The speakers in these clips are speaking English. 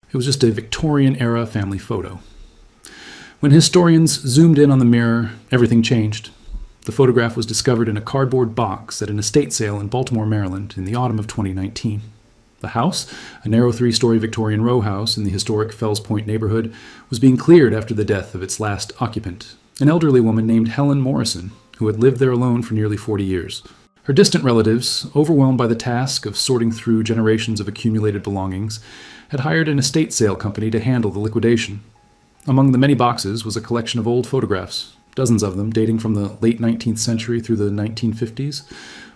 It was just a Victorian-era family photo. When historians zoomed in on the mirror, everything changed. The photograph was discovered in a cardboard box at an estate sale in Baltimore, Maryland in the autumn of 2019. The house, a narrow 3-story Victorian row house in the historic Fells Point neighborhood, was being cleared after the death of its last occupant, an elderly woman named Helen Morrison, who had lived there alone for nearly 40 years. Her distant relatives, overwhelmed by the task of sorting through generations of accumulated belongings, had hired an estate sale company to handle the liquidation. Among the many boxes was a collection of old photographs, dozens of them dating from the late 19th century through the 1950s.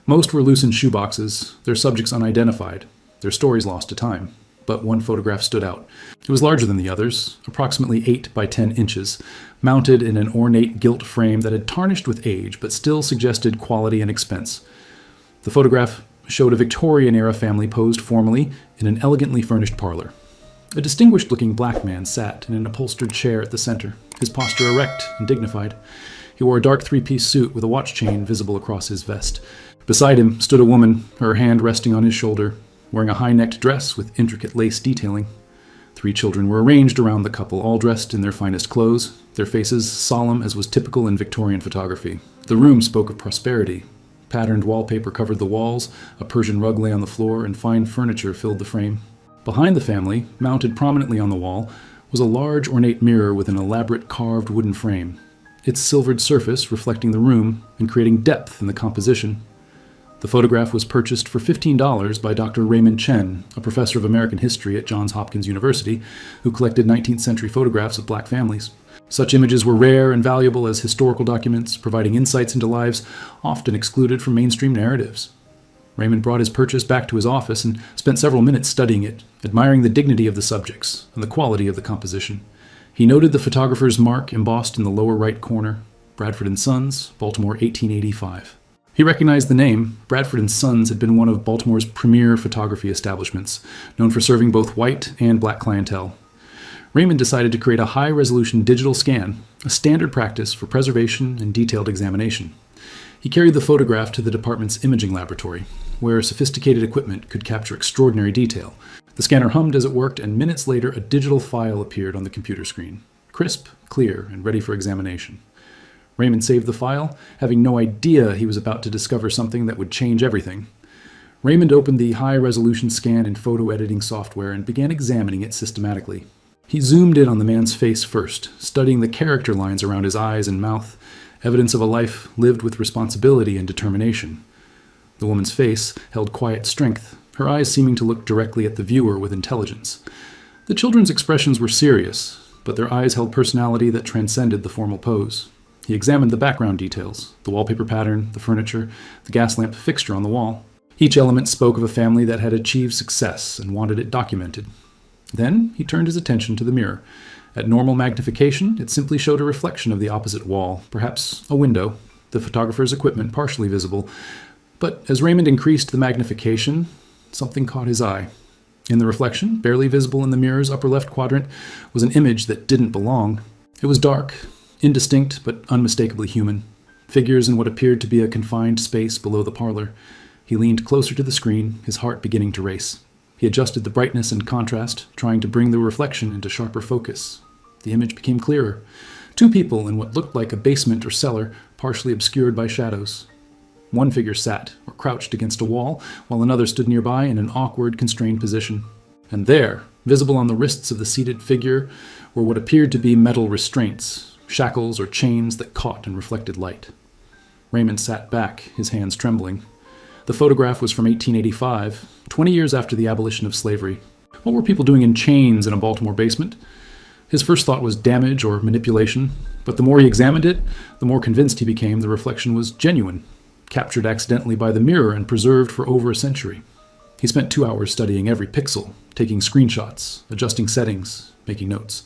Most were loosened shoeboxes, their subjects unidentified, their stories lost to time. But one photograph stood out. It was larger than the others, approximately 8 by 10 inches, mounted in an ornate gilt frame that had tarnished with age but still suggested quality and expense. The photograph showed a Victorian-era family posed formally in an elegantly furnished parlor. A distinguished-looking black man sat in an upholstered chair at the center, his posture erect and dignified. He wore a dark 3-piece suit with a watch chain visible across his vest. Beside him stood a woman, her hand resting on his shoulder, wearing a high-necked dress with intricate lace detailing. 3 children were arranged around the couple, all dressed in their finest clothes, their faces solemn as was typical in Victorian photography. The room spoke of prosperity. Patterned wallpaper covered the walls, a Persian rug lay on the floor, and fine furniture filled the frame. Behind the family, mounted prominently on the wall, was a large ornate mirror with an elaborate carved wooden frame, its silvered surface reflecting the room and creating depth in the composition. The photograph was purchased for $15 by Dr. Raymond Chen, a professor of American history at Johns Hopkins University, who collected 19th century photographs of black families. Such images were rare and valuable as historical documents, providing insights into lives often excluded from mainstream narratives. Raymond brought his purchase back to his office and spent several minutes studying it, admiring the dignity of the subjects and the quality of the composition. He noted the photographer's mark embossed in the lower right corner, Bradford & Sons, Baltimore, 1885. He recognized the name. Bradford & Sons had been one of Baltimore's premier photography establishments, known for serving both white and black clientele. Raymond decided to create a high-resolution digital scan, a standard practice for preservation and detailed examination. He carried the photograph to the department's imaging laboratory, where sophisticated equipment could capture extraordinary detail. The scanner hummed as it worked, and minutes later a digital file appeared on the computer screen, crisp, clear, and ready for examination. Raymond saved the file, having no idea he was about to discover something that would change everything. Raymond opened the high-resolution scan in photo editing software and began examining it systematically. He zoomed in on the man's face first, studying the character lines around his eyes and mouth, evidence of a life lived with responsibility and determination. The woman's face held quiet strength, her eyes seeming to look directly at the viewer with intelligence. The children's expressions were serious, but their eyes held personality that transcended the formal pose. He examined the background details, the wallpaper pattern, the furniture, the gas lamp fixture on the wall. Each element spoke of a family that had achieved success and wanted it documented. Then he turned his attention to the mirror. At normal magnification, it simply showed a reflection of the opposite wall, perhaps a window, the photographer's equipment partially visible. But as Raymond increased the magnification, something caught his eye. In the reflection, barely visible in the mirror's upper left quadrant, was an image that didn't belong. It was dark, indistinct, but unmistakably human. Figures in what appeared to be a confined space below the parlor. He leaned closer to the screen, his heart beginning to race. He adjusted the brightness and contrast, trying to bring the reflection into sharper focus. The image became clearer. 2 people in what looked like a basement or cellar, partially obscured by shadows. One figure sat or crouched against a wall, while another stood nearby in an awkward, constrained position. And there, visible on the wrists of the seated figure, were what appeared to be metal restraints, shackles or chains that caught and reflected light. Raymond sat back, his hands trembling. The photograph was from 1885, 20 years after the abolition of slavery. What were people doing in chains in a Baltimore basement? His first thought was damage or manipulation, but the more he examined it, the more convinced he became the reflection was genuine, captured accidentally by the mirror and preserved for over a century. He spent 2 hours studying every pixel, taking screenshots, adjusting settings, making notes.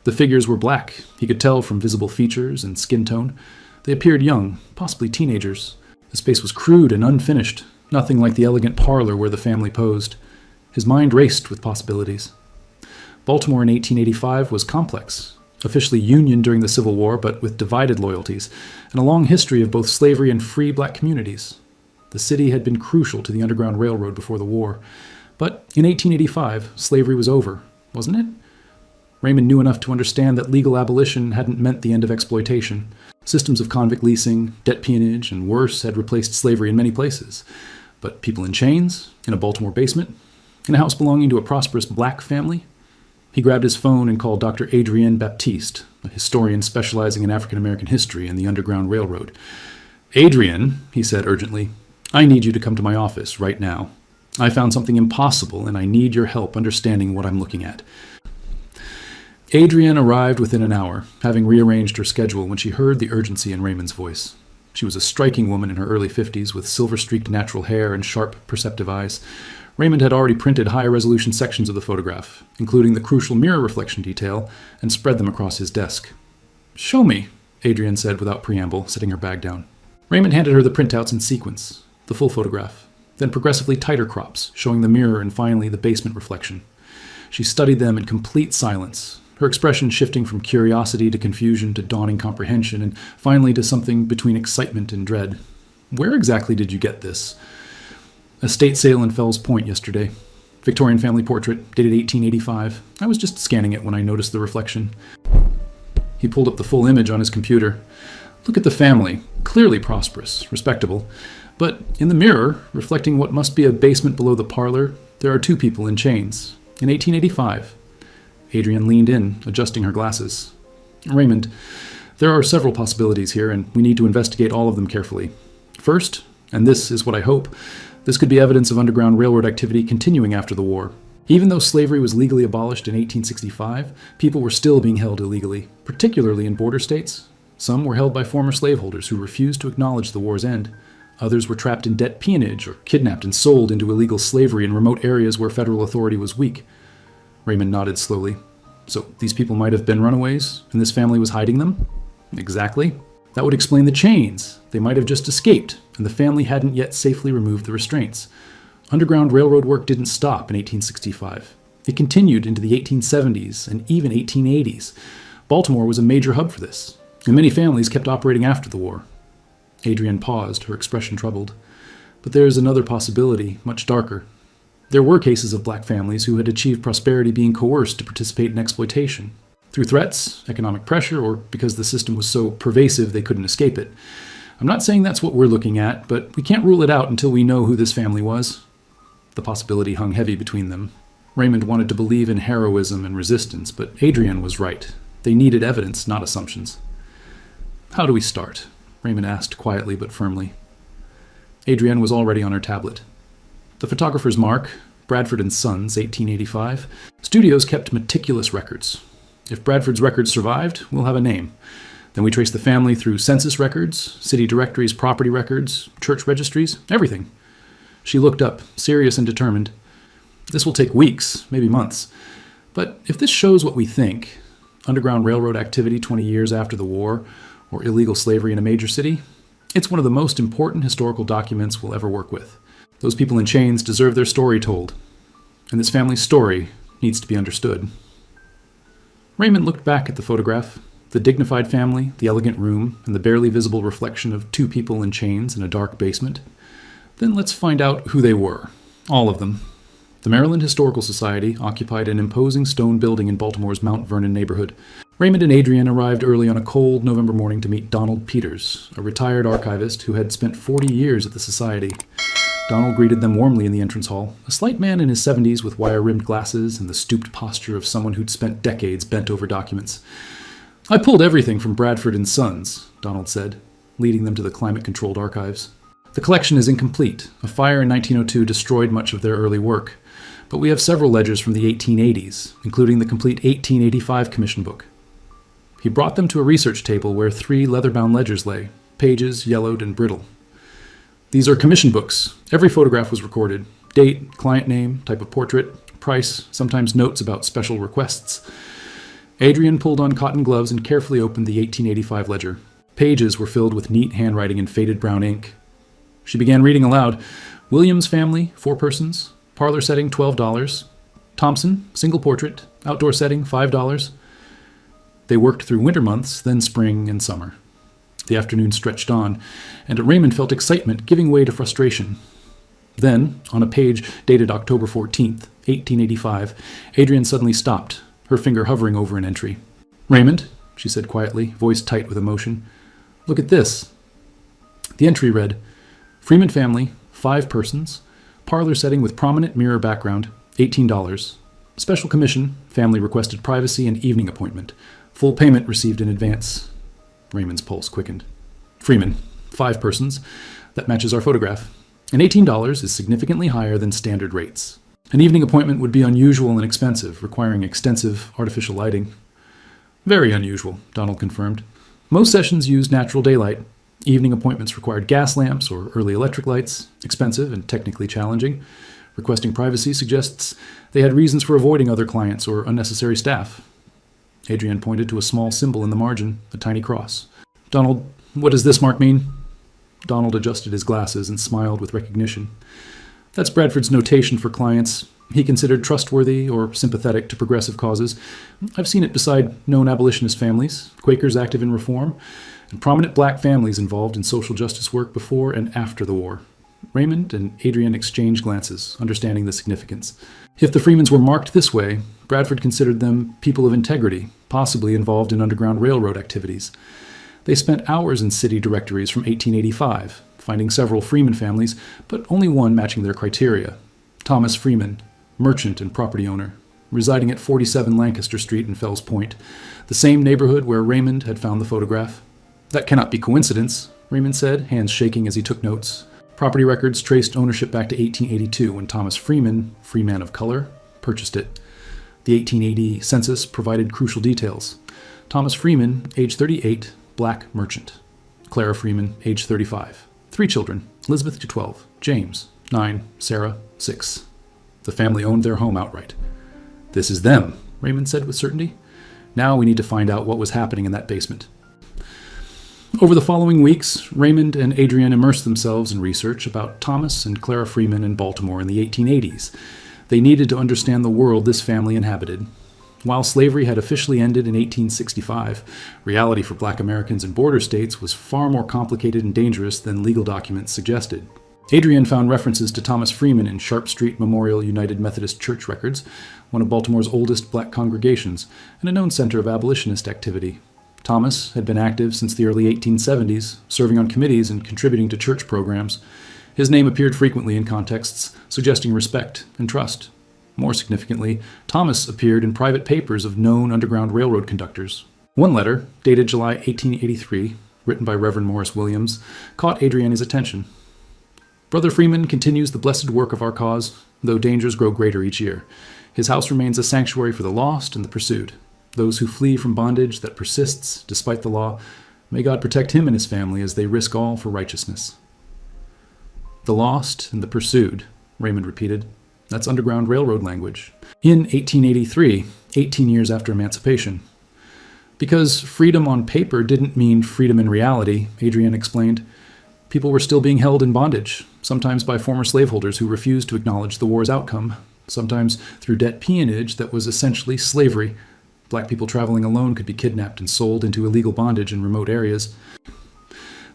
The figures were black, he could tell from visible features and skin tone. They appeared young, possibly teenagers. The space was crude and unfinished, nothing like the elegant parlor where the family posed. His mind raced with possibilities. Baltimore in 1885 was complex, officially Union during the Civil War, but with divided loyalties, and a long history of both slavery and free black communities. The city had been crucial to the Underground Railroad before the war. But in 1885, slavery was over, wasn't it? Raymond knew enough to understand that legal abolition hadn't meant the end of exploitation. Systems of convict leasing, debt peonage, and worse had replaced slavery in many places. But people in chains, in a Baltimore basement, in a house belonging to a prosperous black family? He grabbed his phone and called Dr. Adrienne Baptiste, a historian specializing in African American history and the Underground Railroad. "Adrienne," he said urgently, "I need you to come to my office right now. I found something impossible, and I need your help understanding what I'm looking at." Adrienne arrived within an hour, having rearranged her schedule when she heard the urgency in Raymond's voice. She was a striking woman in her early 50s with silver-streaked natural hair and sharp, perceptive eyes. Raymond had already printed high-resolution sections of the photograph, including the crucial mirror reflection detail, and spread them across his desk. "Show me," Adrienne said without preamble, setting her bag down. Raymond handed her the printouts in sequence, the full photograph, then progressively tighter crops, showing the mirror and finally the basement reflection. She studied them in complete silence, her expression shifting from curiosity to confusion to dawning comprehension, and finally to something between excitement and dread. "Where exactly did you get this?" "Estate sale in Fells Point yesterday. Victorian family portrait, dated 1885. I was just scanning it when I noticed the reflection." He pulled up the full image on his computer. "Look at the family. Clearly prosperous, respectable. But in the mirror, reflecting what must be a basement below the parlor, there are two people in chains. In 1885. Adrienne leaned in, adjusting her glasses. "Raymond, there are several possibilities here, and we need to investigate all of them carefully. First, and this is what I hope, this could be evidence of Underground Railroad activity continuing after the war. Even though slavery was legally abolished in 1865, people were still being held illegally, particularly in border states. Some were held by former slaveholders who refused to acknowledge the war's end. Others were trapped in debt peonage or kidnapped and sold into illegal slavery in remote areas where federal authority was weak." Raymond nodded slowly. "So these people might have been runaways, and this family was hiding them?" "Exactly. That would explain the chains. They might have just escaped, and the family hadn't yet safely removed the restraints. Underground Railroad work didn't stop in 1865. It continued into the 1870s and even 1880s. Baltimore was a major hub for this, and many families kept operating after the war." Adrienne paused, her expression troubled. "But there's another possibility, much darker. There were cases of black families who had achieved prosperity being coerced to participate in exploitation, through threats, economic pressure, or because the system was so pervasive they couldn't escape it. I'm not saying that's what we're looking at, but we can't rule it out until we know who this family was." The possibility hung heavy between them. Raymond wanted to believe in heroism and resistance, but Adrienne was right. They needed evidence, not assumptions. "How do we start?" Raymond asked quietly but firmly. Adrienne was already on her tablet. "The photographer's mark, Bradford & Sons, 1885. Studios kept meticulous records. If Bradford's records survived, we'll have a name. Then we trace the family through census records, city directories, property records, church registries, everything." She looked up, serious and determined. "This will take weeks, maybe months. But if this shows what we think, Underground Railroad activity 20 years after the war, or illegal slavery in a major city, it's one of the most important historical documents we'll ever work with. Those people in chains deserve their story told, and this family's story needs to be understood." Raymond looked back at the photograph, the dignified family, the elegant room, and the barely visible reflection of two people in chains in a dark basement. "Then let's find out who they were. All of them." The Maryland Historical Society occupied an imposing stone building in Baltimore's Mount Vernon neighborhood. Raymond and Adrienne arrived early on a cold November morning to meet Donald Peters, a retired archivist who had spent 40 years at the society. Donald greeted them warmly in the entrance hall, a slight man in his 70s with wire-rimmed glasses and the stooped posture of someone who'd spent decades bent over documents. "I pulled everything from Bradford & Sons," Donald said, leading them to the climate-controlled archives. "The collection is incomplete. A fire in 1902 destroyed much of their early work. But we have several ledgers from the 1880s, including the complete 1885 commission book." He brought them to a research table where 3 leather-bound ledgers lay, pages yellowed and brittle. "These are commission books. Every photograph was recorded. Date, client name, type of portrait, price, sometimes notes about special requests." Adrienne pulled on cotton gloves and carefully opened the 1885 ledger. Pages were filled with neat handwriting in faded brown ink. She began reading aloud. "Williams family, 4 persons. Parlor setting, $12. Thompson, single portrait. Outdoor setting, $5. They worked through winter months, then spring and summer. The afternoon stretched on, and Raymond felt excitement giving way to frustration. Then, on a page dated October 14th, 1885, Adrian suddenly stopped, her finger hovering over an entry. "Raymond," she said quietly, voice tight with emotion, "look at this." The entry read, "Freeman family, 5 persons, parlor setting with prominent mirror background, $18. Special commission, family requested privacy and evening appointment. Full payment received in advance." Raymond's pulse quickened. "Freeman, 5 persons. That matches our photograph. And $18 is significantly higher than standard rates. An evening appointment would be unusual and expensive, requiring extensive artificial lighting." "Very unusual," Donald confirmed. "Most sessions used natural daylight. Evening appointments required gas lamps or early electric lights, expensive and technically challenging. Requesting privacy suggests they had reasons for avoiding other clients or unnecessary staff." Adrian pointed to a small symbol in the margin, a tiny cross. "Donald, what does this mark mean?" Donald adjusted his glasses and smiled with recognition. "That's Bradford's notation for clients he considered trustworthy or sympathetic to progressive causes. I've seen it beside known abolitionist families, Quakers active in reform, and prominent black families involved in social justice work before and after the war." Raymond and Adrian exchanged glances, understanding the significance. If the Freemans were marked this way, Bradford considered them people of integrity, possibly involved in Underground Railroad activities. They spent hours in city directories from 1885, finding several Freeman families, but only one matching their criteria. Thomas Freeman, merchant and property owner, residing at 47 Lancaster Street in Fells Point, the same neighborhood where Raymond had found the photograph. "That cannot be coincidence," Raymond said, hands shaking as he took notes. Property records traced ownership back to 1882 when Thomas Freeman, free man of color, purchased it. The 1880 census provided crucial details. Thomas Freeman, age 38, black merchant. Clara Freeman, age 35. 3 children, Elizabeth, 12, James, 9, Sarah, 6. The family owned their home outright. "This is them," Raymond said with certainty. "Now we need to find out what was happening in that basement." Over the following weeks, Raymond and Adrian immersed themselves in research about Thomas and Clara Freeman in Baltimore in the 1880s. They needed to understand the world this family inhabited. While slavery had officially ended in 1865, reality for black Americans in border states was far more complicated and dangerous than legal documents suggested. Adrian found references to Thomas Freeman in Sharp Street Memorial United Methodist Church records, one of Baltimore's oldest black congregations, and a known center of abolitionist activity. Thomas had been active since the early 1870s, serving on committees and contributing to church programs. His name appeared frequently in contexts suggesting respect and trust. More significantly, Thomas appeared in private papers of known Underground Railroad conductors. One letter, dated July 1883, written by Reverend Morris Williams, caught Adriana's attention. "Brother Freeman continues the blessed work of our cause, though dangers grow greater each year. His house remains a sanctuary for the lost and the pursued, those who flee from bondage that persists despite the law. May God protect him and his family as they risk all for righteousness." "The lost and the pursued," Raymond repeated. That's Underground Railroad language. In 1883, 18 years after emancipation. Because freedom on paper didn't mean freedom in reality, Adrian explained. People were still being held in bondage, sometimes by former slaveholders who refused to acknowledge the war's outcome, sometimes through debt peonage that was essentially slavery. Black people traveling alone could be kidnapped and sold into illegal bondage in remote areas.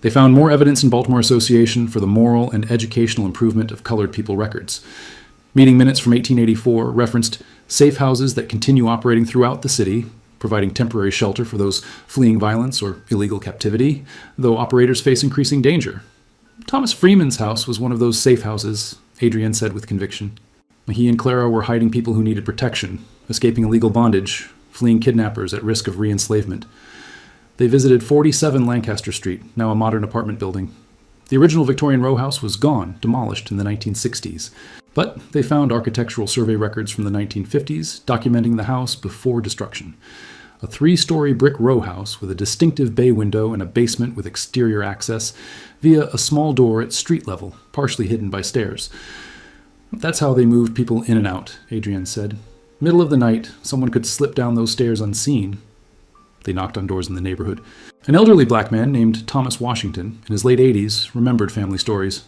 They found more evidence in Baltimore Association for the moral and educational improvement of colored people records. Meeting minutes from 1884 referenced safe houses that continue operating throughout the city, providing temporary shelter for those fleeing violence or illegal captivity, though operators face increasing danger. Thomas Freeman's house was one of those safe houses, Adrian said with conviction. He and Clara were hiding people who needed protection, escaping illegal bondage, fleeing kidnappers at risk of re-enslavement. They visited 47 Lancaster Street, now a modern apartment building. The original Victorian row house was gone, demolished in the 1960s. But they found architectural survey records from the 1950s documenting the house before destruction. A 3-story brick row house with a distinctive bay window and a basement with exterior access via a small door at street level, partially hidden by stairs. "That's how they moved people in and out," Adrian said. "Middle of the night, someone could slip down those stairs unseen." They knocked on doors in the neighborhood. An elderly black man named Thomas Washington, in his late 80s, remembered family stories.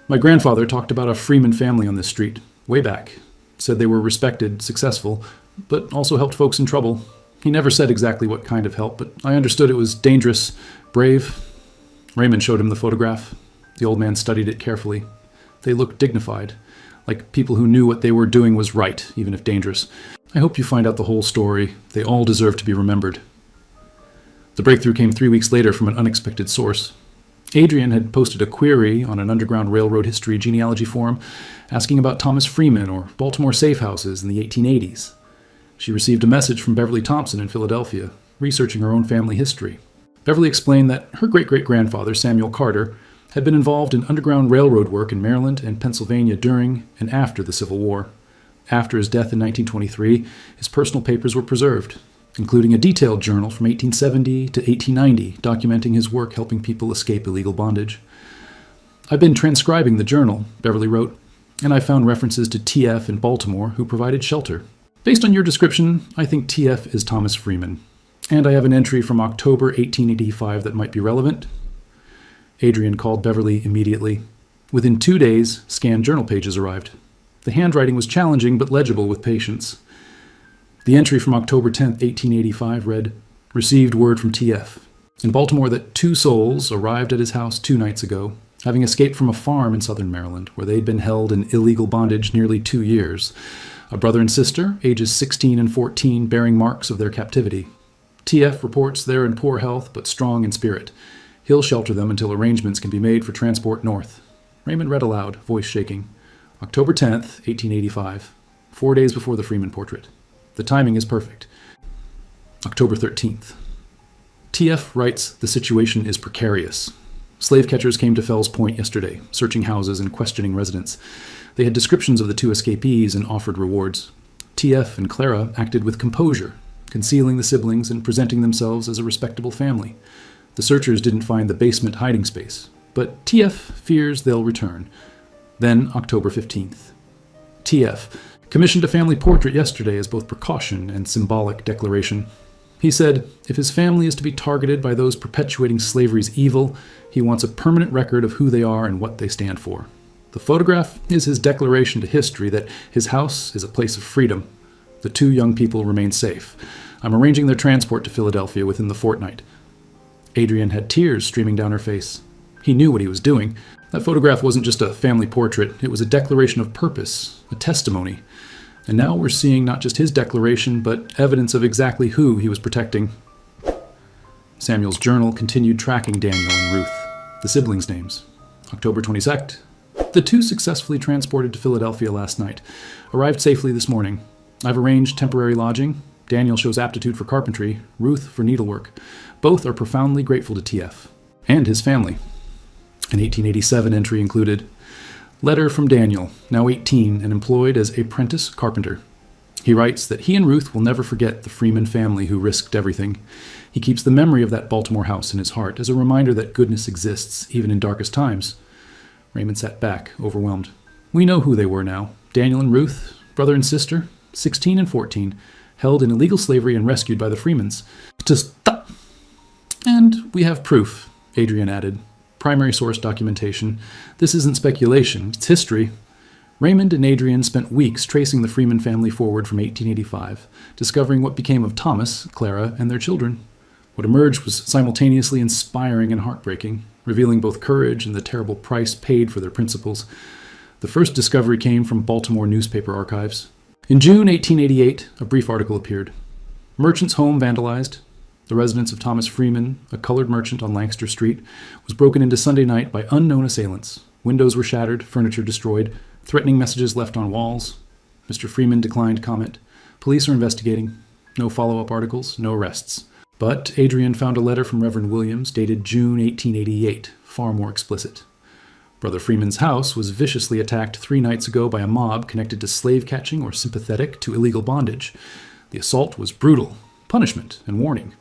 "My grandfather talked about a Freeman family on this street, way back. Said they were respected, successful, but also helped folks in trouble. He never said exactly what kind of help, but I understood it was dangerous, brave." Raymond showed him the photograph. The old man studied it carefully. They looked dignified, like people who knew what they were doing was right, even if dangerous. I hope you find out the whole story. They all deserve to be remembered. The breakthrough came 3 weeks later from an unexpected source. Adrian had posted a query on an Underground Railroad history genealogy forum asking about Thomas Freeman or Baltimore safe houses in the 1880s. She received a message from Beverly Thompson in Philadelphia, researching her own family history. Beverly explained that her great-great-grandfather, Samuel Carter, had been involved in Underground Railroad work in Maryland and Pennsylvania during and after the Civil War. After his death in 1923, his personal papers were preserved, including a detailed journal from 1870 to 1890 documenting his work helping people escape illegal bondage. "I've been transcribing the journal," Beverly wrote, "and I found references to T.F. in Baltimore who provided shelter. Based on your description, I think T.F. is Thomas Freeman, and I have an entry from October 1885 that might be relevant." Adrian called Beverly immediately. Within 2 days, scanned journal pages arrived. The handwriting was challenging but legible with patience. The entry from October 10, 1885 read, "Received word from T.F. in Baltimore that 2 souls arrived at his house 2 nights ago, having escaped from a farm in southern Maryland, where they'd been held in illegal bondage nearly 2 years. A brother and sister, ages 16 and 14, bearing marks of their captivity. T.F. reports they're in poor health but strong in spirit. He'll shelter them until arrangements can be made for transport north." Raymond read aloud, voice shaking. October 10th, 1885, 4 days before the Freeman portrait. The timing is perfect. October 13th. T.F. writes, "The situation is precarious. Slave catchers came to Fells Point yesterday, searching houses and questioning residents. They had descriptions of the 2 escapees and offered rewards. T.F. and Clara acted with composure, concealing the siblings and presenting themselves as a respectable family. The searchers didn't find the basement hiding space, but T.F. fears they'll return." Then October 15th. T.F. commissioned a family portrait yesterday as both precaution and symbolic declaration. He said, if his family is to be targeted by those perpetuating slavery's evil, he wants a permanent record of who they are and what they stand for. The photograph is his declaration to history that his house is a place of freedom. The 2 young people remain safe. I'm arranging their transport to Philadelphia within the fortnight. Adrian had tears streaming down her face. He knew what he was doing. That photograph wasn't just a family portrait. It was a declaration of purpose, a testimony. And now we're seeing not just his declaration, but evidence of exactly who he was protecting. Samuel's journal continued tracking Daniel and Ruth, the siblings' names. October 22nd. The 2 successfully transported to Philadelphia last night. Arrived safely this morning. I've arranged temporary lodging. Daniel shows aptitude for carpentry, Ruth for needlework. Both are profoundly grateful to T.F. and his family. An 1887 entry included, "Letter from Daniel, now 18 and employed as apprentice carpenter. He writes that he and Ruth will never forget the Freeman family who risked everything. He keeps the memory of that Baltimore house in his heart as a reminder that goodness exists, even in darkest times." Raymond sat back, overwhelmed. We know who they were now. Daniel and Ruth, brother and sister, 16 and 14, held in illegal slavery and rescued by the Freemans. And we have proof, Adrian added. Primary source documentation. This isn't speculation, it's history. Raymond and Adrian spent weeks tracing the Freeman family forward from 1885, discovering what became of Thomas, Clara, and their children. What emerged was simultaneously inspiring and heartbreaking, revealing both courage and the terrible price paid for their principles. The first discovery came from Baltimore newspaper archives. In June 1888, a brief article appeared. Merchant's home vandalized. The residence of Thomas Freeman, a colored merchant on Lancaster Street, was broken into Sunday night by unknown assailants. Windows were shattered, furniture destroyed, threatening messages left on walls. Mr. Freeman declined comment. Police are investigating. No follow-up articles, no arrests. But Adrian found a letter from Reverend Williams dated June 1888, far more explicit. Brother Freeman's house was viciously attacked 3 nights ago by a mob connected to slave catching or sympathetic to illegal bondage. The assault was brutal, punishment and warning.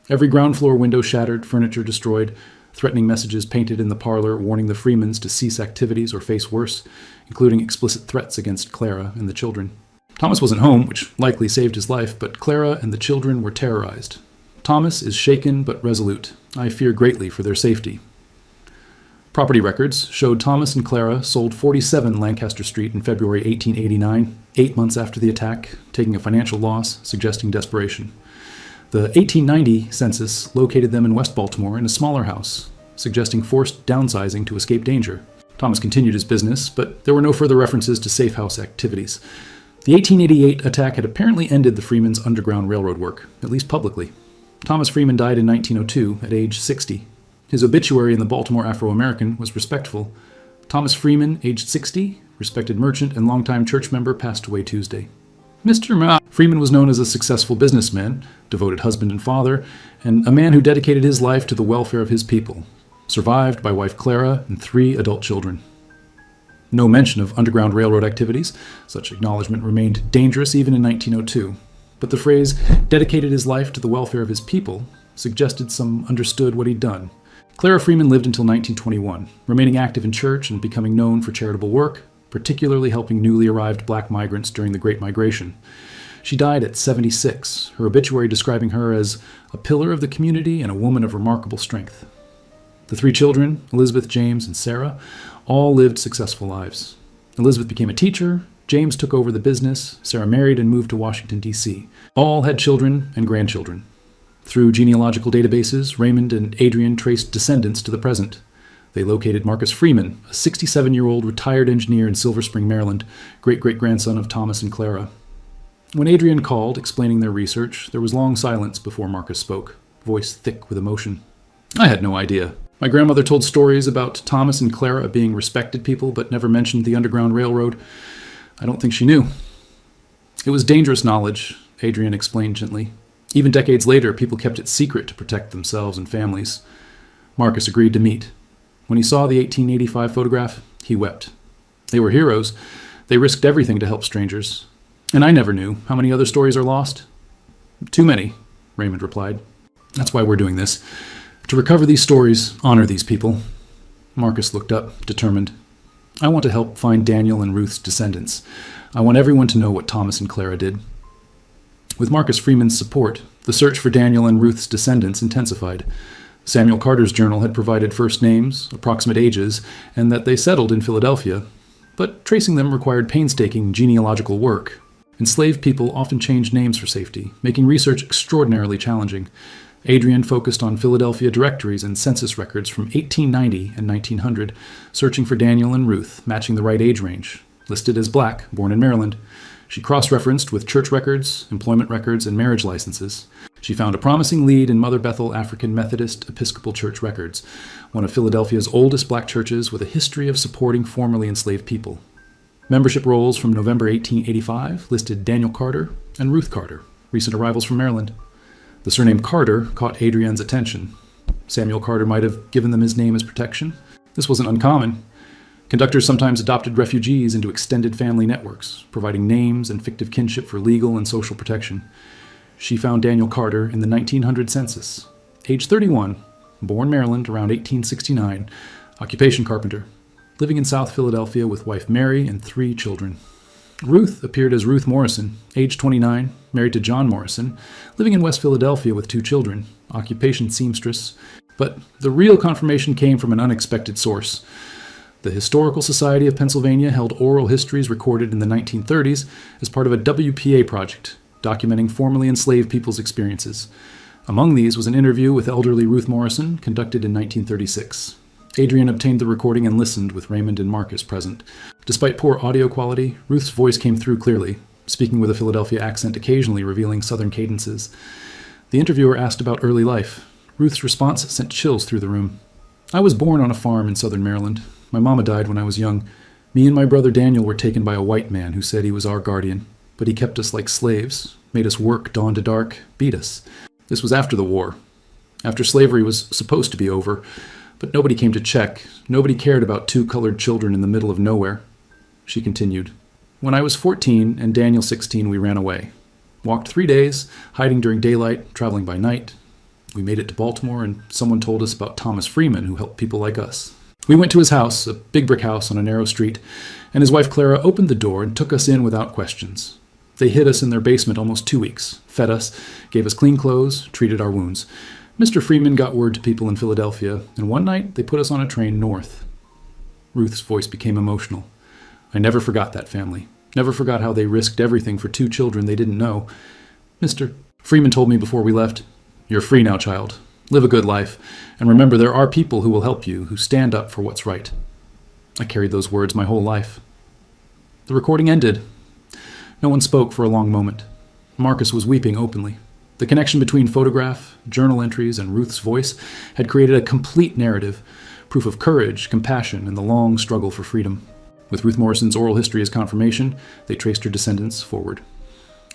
Every ground floor window shattered, furniture destroyed, threatening messages painted in the parlor warning the Freemans to cease activities or face worse, including explicit threats against Clara and the children. Thomas wasn't home, which likely saved his life, but Clara and the children were terrorized. Thomas is shaken but resolute. I fear greatly for their safety. Property records showed Thomas and Clara sold 47 Lancaster Street in February 1889, 8 months after the attack, taking a financial loss, suggesting desperation. The 1890 census located them in West Baltimore in a smaller house, suggesting forced downsizing to escape danger. Thomas continued his business, but there were no further references to safe house activities. The 1888 attack had apparently ended the Freemans' Underground Railroad work, at least publicly. Thomas Freeman died in 1902 at age 60. His obituary in the Baltimore Afro-American was respectful. Thomas Freeman, aged 60, respected merchant and longtime church member, passed away Tuesday. Freeman was known as a successful businessman, devoted husband and father, and a man who dedicated his life to the welfare of his people, survived by wife Clara and 3 adult children. No mention of Underground Railroad activities. Such acknowledgement remained dangerous even in 1902. But the phrase, dedicated his life to the welfare of his people, suggested some understood what he'd done. Clara Freeman lived until 1921, remaining active in church and becoming known for charitable work, particularly helping newly arrived black migrants during the Great Migration. She died at 76, her obituary describing her as a pillar of the community and a woman of remarkable strength. The 3 children, Elizabeth, James, and Sarah, all lived successful lives. Elizabeth became a teacher, James took over the business, Sarah married and moved to Washington, D.C. All had children and grandchildren. Through genealogical databases, Raymond and Adrian traced descendants to the present. They located Marcus Freeman, a 67-year-old retired engineer in Silver Spring, Maryland, great-great-grandson of Thomas and Clara. When Adrian called, explaining their research, there was long silence before Marcus spoke, voice thick with emotion. I had no idea. My grandmother told stories about Thomas and Clara being respected people, but never mentioned the Underground Railroad. I don't think she knew. It was dangerous knowledge, Adrian explained gently. Even decades later, people kept it secret to protect themselves and families. Marcus agreed to meet. When he saw the 1885 photograph, he wept. They were heroes. They risked everything to help strangers. And I never knew. How many other stories are lost? Too many, Raymond replied. That's why we're doing this. To recover these stories, honor these people. Marcus looked up, determined. I want to help find Daniel and Ruth's descendants. I want everyone to know what Thomas and Clara did. With Marcus Freeman's support, the search for Daniel and Ruth's descendants intensified. Samuel Carter's journal had provided first names, approximate ages, and that they settled in Philadelphia, but tracing them required painstaking genealogical work. Enslaved people often changed names for safety, making research extraordinarily challenging. Adrian focused on Philadelphia directories and census records from 1890 and 1900, searching for Daniel and Ruth, matching the right age range. Listed as black, born in Maryland. She cross-referenced with church records, employment records, and marriage licenses. She found a promising lead in Mother Bethel African Methodist Episcopal Church records, one of Philadelphia's oldest black churches with a history of supporting formerly enslaved people. Membership rolls from November 1885 listed Daniel Carter and Ruth Carter, recent arrivals from Maryland. The surname Carter caught Adrian's attention. Samuel Carter might have given them his name as protection. This wasn't uncommon. Conductors sometimes adopted refugees into extended family networks, providing names and fictive kinship for legal and social protection. She found Daniel Carter in the 1900 census. Age 31, born Maryland around 1869, occupation carpenter, living in South Philadelphia with wife Mary and 3 children. Ruth appeared as Ruth Morrison, age 29, married to John Morrison, living in West Philadelphia with 2 children, occupation seamstress. But the real confirmation came from an unexpected source. The Historical Society of Pennsylvania held oral histories recorded in the 1930s as part of a WPA project, documenting formerly enslaved people's experiences. Among these was an interview with elderly Ruth Morrison, conducted in 1936. Adrian obtained the recording and listened with Raymond and Marcus present. Despite poor audio quality, Ruth's voice came through clearly, speaking with a Philadelphia accent occasionally revealing southern cadences. The interviewer asked about early life. Ruth's response sent chills through the room. I was born on a farm in southern Maryland. My mama died when I was young. Me and my brother Daniel were taken by a white man who said he was our guardian, but he kept us like slaves, made us work dawn to dark, beat us. This was after the war, after slavery was supposed to be over, but nobody came to check. Nobody cared about 2 colored children in the middle of nowhere. She continued. When I was 14 and Daniel 16, we ran away. Walked 3 days, hiding during daylight, traveling by night. We made it to Baltimore, and someone told us about Thomas Freeman, who helped people like us. We went to his house, a big brick house on a narrow street, and his wife Clara opened the door and took us in without questions. They hid us in their basement almost 2 weeks, fed us, gave us clean clothes, treated our wounds. Mr. Freeman got word to people in Philadelphia, and one night they put us on a train north. Ruth's voice became emotional. I never forgot that family. Never forgot how they risked everything for 2 children they didn't know. Mr. Freeman told me before we left, "You're free now, child. Live a good life, and remember there are people who will help you, who stand up for what's right." I carried those words my whole life. The recording ended. No one spoke for a long moment. Marcus was weeping openly. The connection between photograph, journal entries, and Ruth's voice had created a complete narrative, proof of courage, compassion, and the long struggle for freedom. With Ruth Morrison's oral history as confirmation, they traced her descendants forward.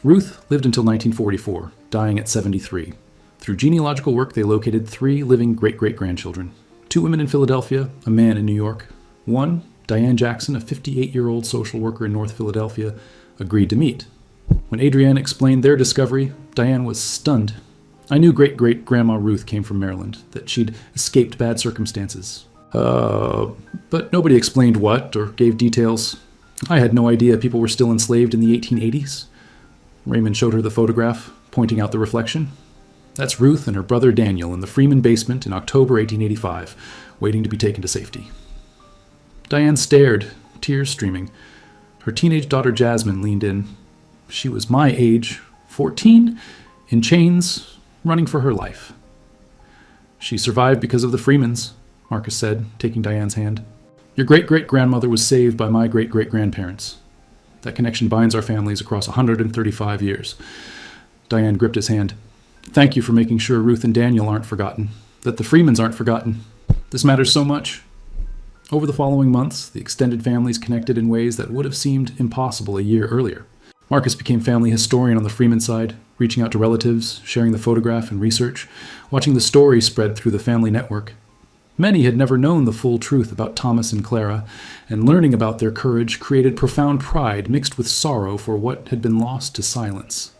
Ruth lived until 1944, dying at 73. Through genealogical work, they located 3 living great-great-grandchildren. 2 women in Philadelphia, a man in New York. One, Diane Jackson, a 58-year-old social worker in North Philadelphia, agreed to meet. When Adrienne explained their discovery, Diane was stunned. I knew great-great-grandma Ruth came from Maryland, that she'd escaped bad circumstances. But nobody explained what or gave details. I had no idea people were still enslaved in the 1880s. Raymond showed her the photograph, pointing out the reflection. That's Ruth and her brother Daniel in the Freeman basement in October 1885, waiting to be taken to safety. Diane stared, tears streaming. Her teenage daughter Jasmine leaned in. She was my age, 14, in chains, running for her life. She survived because of the Freemans, Marcus said, taking Diane's hand. Your great-great-grandmother was saved by my great-great-grandparents. That connection binds our families across 135 years. Diane gripped his hand. Thank you for making sure Ruth and Daniel aren't forgotten, that the Freemans aren't forgotten. This matters so much. Over the following months, the extended families connected in ways that would have seemed impossible a year earlier. Marcus became family historian on the Freeman side, reaching out to relatives, sharing the photograph and research, watching the story spread through the family network. Many had never known the full truth about Thomas and Clara, and learning about their courage created profound pride mixed with sorrow for what had been lost to silence.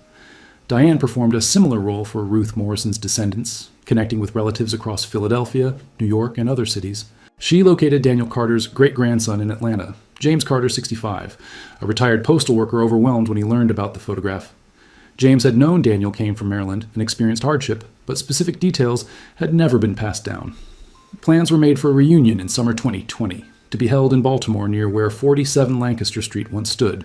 Diane performed a similar role for Ruth Morrison's descendants, connecting with relatives across Philadelphia, New York, and other cities. She located Daniel Carter's great-grandson in Atlanta, James Carter, 65, a retired postal worker overwhelmed when he learned about the photograph. James had known Daniel came from Maryland and experienced hardship, but specific details had never been passed down. Plans were made for a reunion in summer 2020, to be held in Baltimore near where 47 Lancaster Street once stood.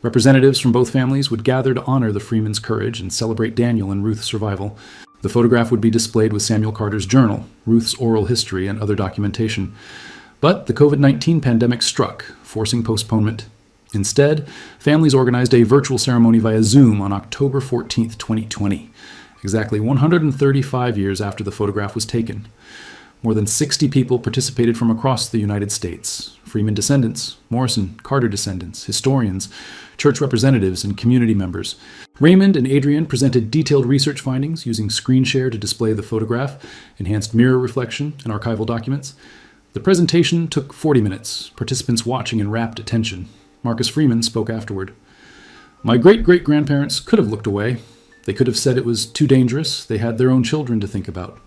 Representatives from both families would gather to honor the Freeman's courage and celebrate Daniel and Ruth's survival. The photograph would be displayed with Samuel Carter's journal, Ruth's oral history, and other documentation. But the COVID-19 pandemic struck, forcing postponement. Instead, families organized a virtual ceremony via Zoom on October 14, 2020, exactly 135 years after the photograph was taken. More than 60 people participated from across the United States: Freeman descendants, Morrison, Carter descendants, historians, church representatives, and community members. Raymond and Adrienne presented detailed research findings using screen share to display the photograph, enhanced mirror reflection, and archival documents. The presentation took 40 minutes, participants watching in rapt attention. Marcus Freeman spoke afterward. My great-great-grandparents could have looked away. They could have said it was too dangerous, they had their own children to think about.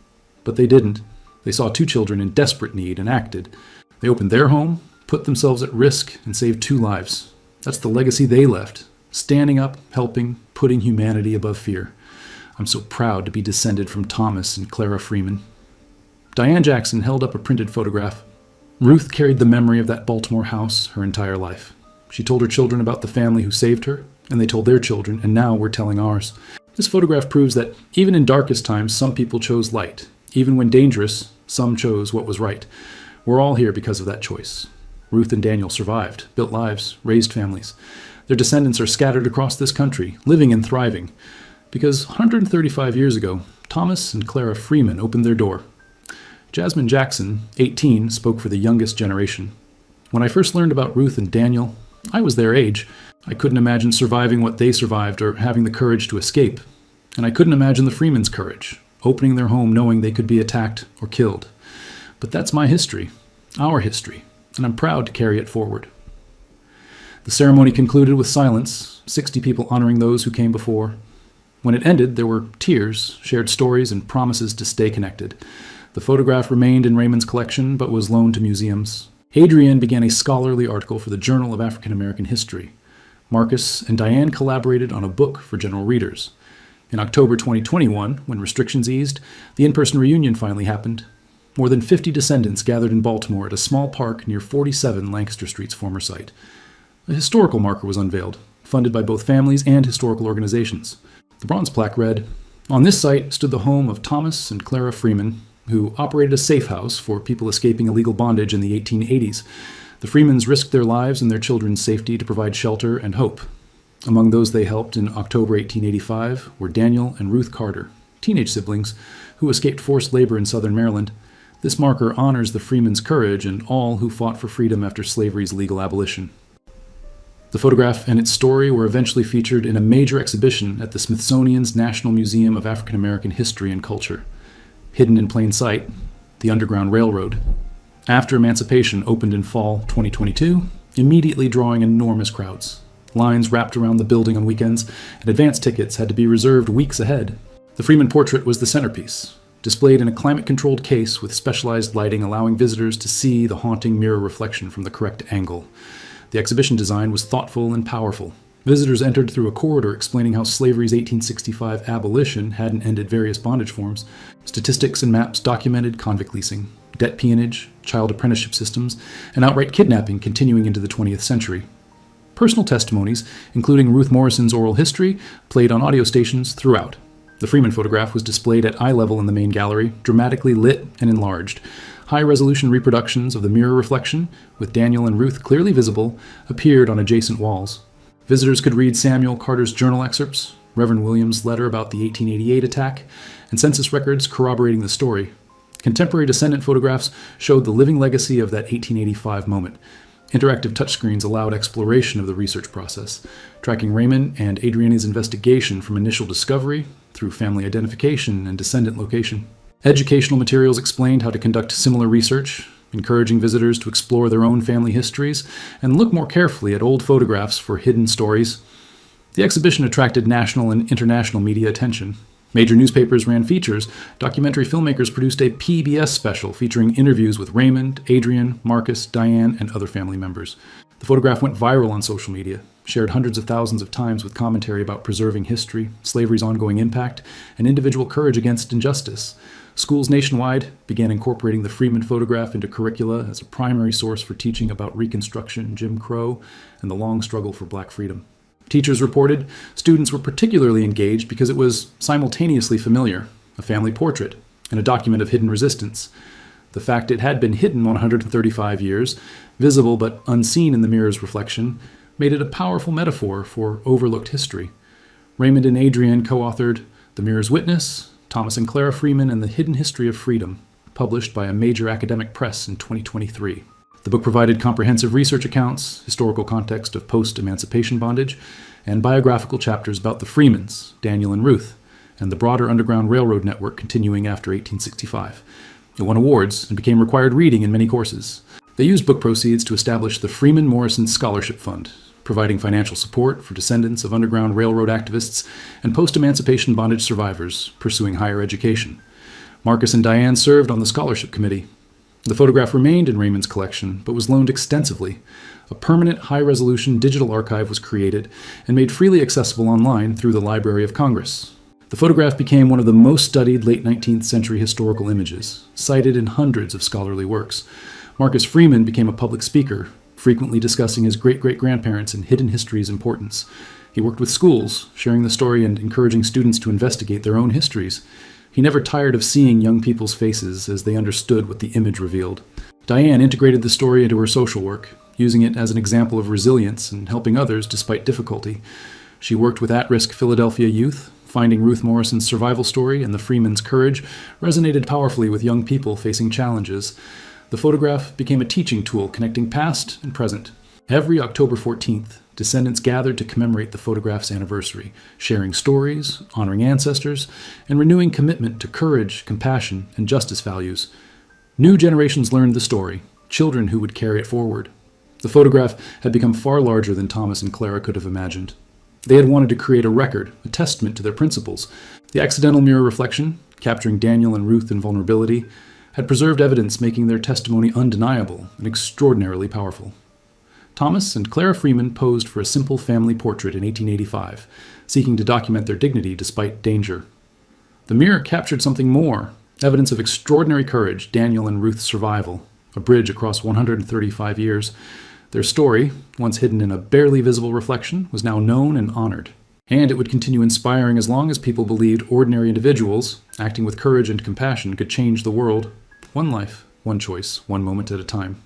But they didn't. They saw 2 children in desperate need and acted. They opened their home, put themselves at risk, and saved 2 lives. That's the legacy they left, standing up, helping, putting humanity above fear. I'm so proud to be descended from Thomas and Clara Freeman. Diane Jackson held up a printed photograph. Ruth carried the memory of that Baltimore house her entire life. She told her children about the family who saved her, and they told their children, and now we're telling ours. This photograph proves that even in darkest times, some people chose light. Even when dangerous, some chose what was right. We're all here because of that choice. Ruth and Daniel survived, built lives, raised families. Their descendants are scattered across this country, living and thriving. Because 135 years ago, Thomas and Clara Freeman opened their door. Jasmine Jackson, 18, spoke for the youngest generation. When I first learned about Ruth and Daniel, I was their age. I couldn't imagine surviving what they survived or having the courage to escape. And I couldn't imagine the Freemans' courage, opening their home knowing they could be attacked or killed. But that's my history, our history, and I'm proud to carry it forward. The ceremony concluded with silence, 60 people honoring those who came before. When it ended, there were tears, shared stories, and promises to stay connected. The photograph remained in Raymond's collection, but was loaned to museums. Adrienne began a scholarly article for the Journal of African American History. Marcus and Diane collaborated on a book for general readers. In October 2021, when restrictions eased, the in-person reunion finally happened. More than 50 descendants gathered in Baltimore at a small park near 47 Lancaster Street's former site. A historical marker was unveiled, funded by both families and historical organizations. The bronze plaque read, "On this site stood the home of Thomas and Clara Freeman, who operated a safe house for people escaping illegal bondage in the 1880s. The Freemans risked their lives and their children's safety to provide shelter and hope. Among those they helped in October 1885 were Daniel and Ruth Carter, teenage siblings who escaped forced labor in southern Maryland. This marker honors the Freemans' courage and all who fought for freedom after slavery's legal abolition. The photograph and its story were eventually featured in a major exhibition at the Smithsonian's National Museum of African American History and Culture. Hidden in plain sight, the Underground Railroad. After emancipation opened in fall 2022, immediately drawing enormous crowds. Lines wrapped around the building on weekends, and advance tickets had to be reserved weeks ahead. The Freeman portrait was the centerpiece, displayed in a climate-controlled case with specialized lighting allowing visitors to see the haunting mirror reflection from the correct angle. The exhibition design was thoughtful and powerful. Visitors entered through a corridor explaining how slavery's 1865 abolition hadn't ended various bondage forms. Statistics and maps documented convict leasing, debt peonage, child apprenticeship systems, and outright kidnapping continuing into the 20th century. Personal testimonies, including Ruth Morrison's oral history, played on audio stations throughout. The Freeman photograph was displayed at eye level in the main gallery, dramatically lit and enlarged. High-resolution reproductions of the mirror reflection, with Daniel and Ruth clearly visible, appeared on adjacent walls. Visitors could read Samuel Carter's journal excerpts, Reverend Williams' letter about the 1888 attack, and census records corroborating the story. Contemporary descendant photographs showed the living legacy of that 1885 moment. Interactive touchscreens allowed exploration of the research process, tracking Raymond and Adriana's investigation from initial discovery through family identification and descendant location. Educational materials explained how to conduct similar research, encouraging visitors to explore their own family histories and look more carefully at old photographs for hidden stories. The exhibition attracted national and international media attention. Major newspapers ran features. Documentary filmmakers produced a PBS special featuring interviews with Raymond, Adrian, Marcus, Diane, and other family members. The photograph went viral on social media, shared hundreds of thousands of times with commentary about preserving history, slavery's ongoing impact, and individual courage against injustice. Schools nationwide began incorporating the Freeman photograph into curricula as a primary source for teaching about Reconstruction, Jim Crow, and the long struggle for Black freedom. Teachers reported students were particularly engaged because it was simultaneously familiar, a family portrait, and a document of hidden resistance. The fact it had been hidden 135 years, visible but unseen in the mirror's reflection, made it a powerful metaphor for overlooked history. Raymond and Adrian co-authored The Mirror's Witness, Thomas and Clara Freeman, and the Hidden History of Freedom, published by a major academic press in 2023. The book provided comprehensive research accounts, historical context of post-emancipation bondage, and biographical chapters about the Freemans, Daniel and Ruth, and the broader Underground Railroad network continuing after 1865. It won awards and became required reading in many courses. They used book proceeds to establish the Freeman Morrison Scholarship Fund, providing financial support for descendants of Underground Railroad activists and post-emancipation bondage survivors pursuing higher education. Marcus and Diane served on the scholarship committee. The photograph remained in Raymond's collection, but was loaned extensively. A permanent high-resolution digital archive was created and made freely accessible online through the Library of Congress. The photograph became one of the most studied late 19th century historical images, cited in hundreds of scholarly works. Marcus Freeman became a public speaker, frequently discussing his great-great-grandparents and hidden history's importance. He worked with schools, sharing the story and encouraging students to investigate their own histories. He never tired of seeing young people's faces as they understood what the image revealed. Diane integrated the story into her social work, using it as an example of resilience and helping others despite difficulty. She worked with at-risk Philadelphia youth. Finding Ruth Morrison's survival story and the Freeman's courage resonated powerfully with young people facing challenges. The photograph became a teaching tool connecting past and present. Every October 14th, descendants gathered to commemorate the photograph's anniversary, sharing stories, honoring ancestors, and renewing commitment to courage, compassion, and justice values. New generations learned the story, children who would carry it forward. The photograph had become far larger than Thomas and Clara could have imagined. They had wanted to create a record, a testament to their principles. The accidental mirror reflection, capturing Daniel and Ruth in vulnerability, had preserved evidence making their testimony undeniable and extraordinarily powerful. Thomas and Clara Freeman posed for a simple family portrait in 1885, seeking to document their dignity despite danger. The mirror captured something more, evidence of extraordinary courage, Daniel and Ruth's survival, a bridge across 135 years. Their story, once hidden in a barely visible reflection, was now known and honored. And it would continue inspiring as long as people believed ordinary individuals, acting with courage and compassion, could change the world, one life, one choice, one moment at a time.